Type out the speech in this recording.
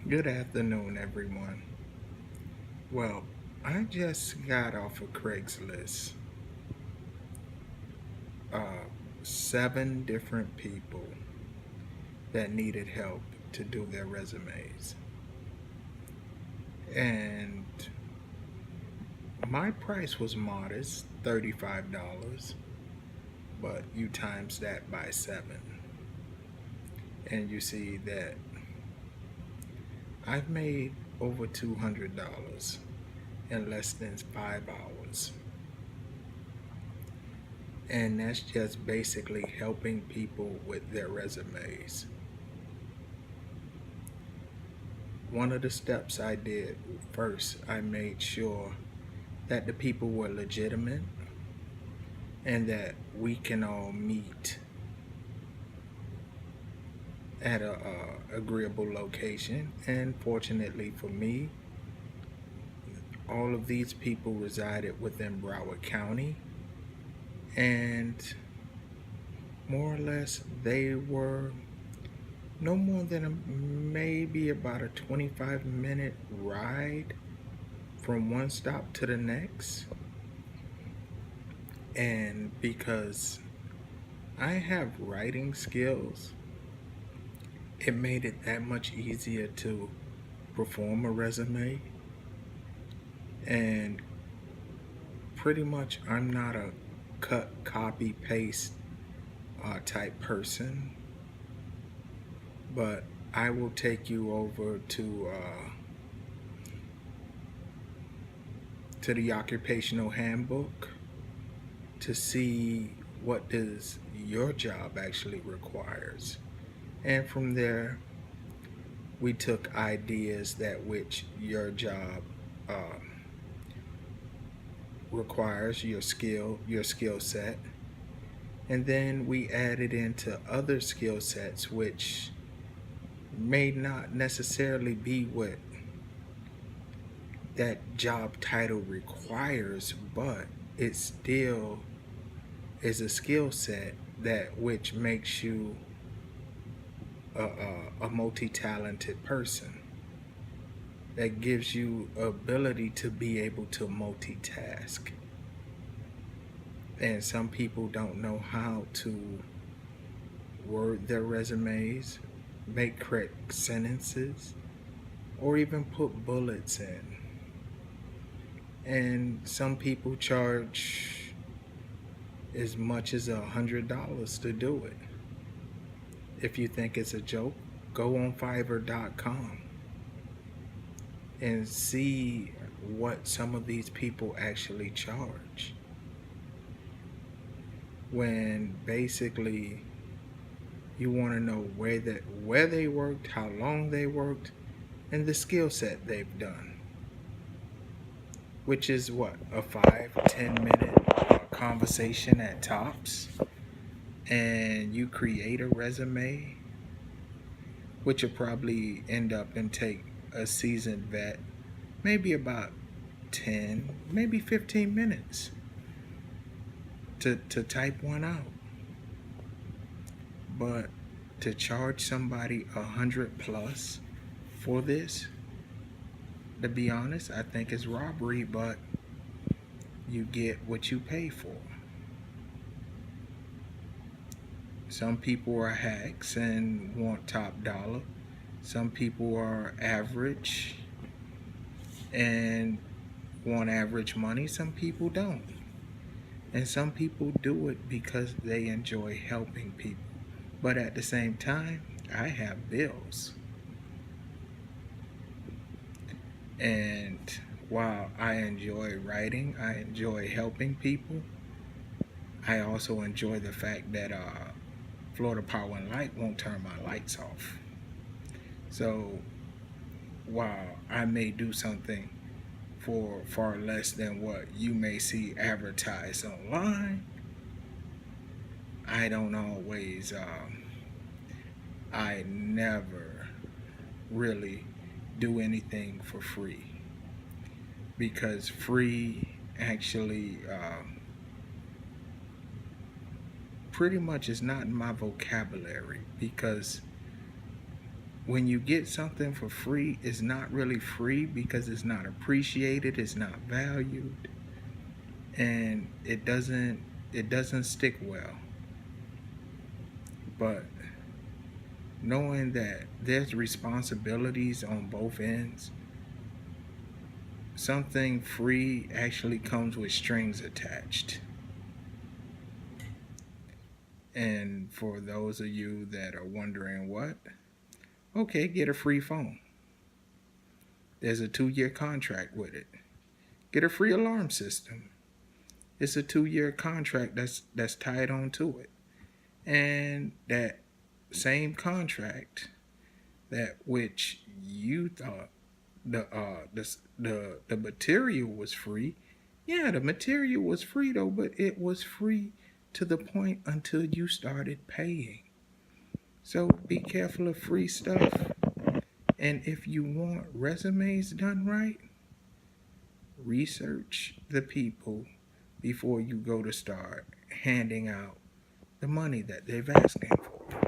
Good afternoon, everyone. Well, I just got off of Craigslist. Uh, 7 different people that needed help to do their resumes. And my price was modest, $35, but you times that by 7. And you see that I've made over $200 in less than 5 hours. And that's just basically helping people with their resumes. One of the steps I did first, I made sure that the people were legitimate and that we can all meet at a agreeable location. And fortunately for me, all of these people resided within Broward County, and more or less they were no more than maybe about a 25-minute ride from one stop to the next. And because I have writing skills, it made it that much easier to perform a resume. And pretty much, I'm not a cut, copy, paste type person, but I will take you over to the occupational handbook to see what does your job actually requires. And from there, we took ideas that which your job requires, your skill set, and then we added into other skill sets which may not necessarily be what that job title requires, but it still is a skill set that which makes you a multi-talented person, that gives you ability to be able to multitask. And some people don't know how to word their resumes, make correct sentences, or even put bullets in. And some people charge as much as $100 to do it. If you think it's a joke, go on Fiverr.com and see what some of these people actually charge. When basically you want to know where they worked, how long they worked, and the skill set they've done, which is what, a 5-10 minute conversation at tops, and you create a resume, which will probably end up and take a seasoned vet maybe about 10, maybe 15 minutes to type one out. But to charge somebody 100 plus for this, to be honest, I think it's robbery, but you get what you pay for. Some people are hacks and want top dollar. Some people are average and want average money. Some people don't. And some people do it because they enjoy helping people. But at the same time, I have bills. And while I enjoy writing, I enjoy helping people, I also enjoy the fact that Florida Power and Light won't turn my lights off. So while I may do something for far less than what you may see advertised online, I don't always, I never really do anything for free, because free actually pretty much is not in my vocabulary, because when you get something for free, it's not really free because it's not appreciated, it's not valued, and it doesn't stick well. But knowing that there's responsibilities on both ends, something free actually comes with strings attached. And for those of you that are wondering what, okay, get a free phone. There's a 2-year contract with it. Get a free alarm system. It's a 2-year contract that's tied on to it. And that same contract that which you thought the material was free. Yeah, the material was free though, but it was free to the point until you started paying. So be careful of free stuff. And if you want resumes done right, research the people before you go to start handing out the money that they've asking for.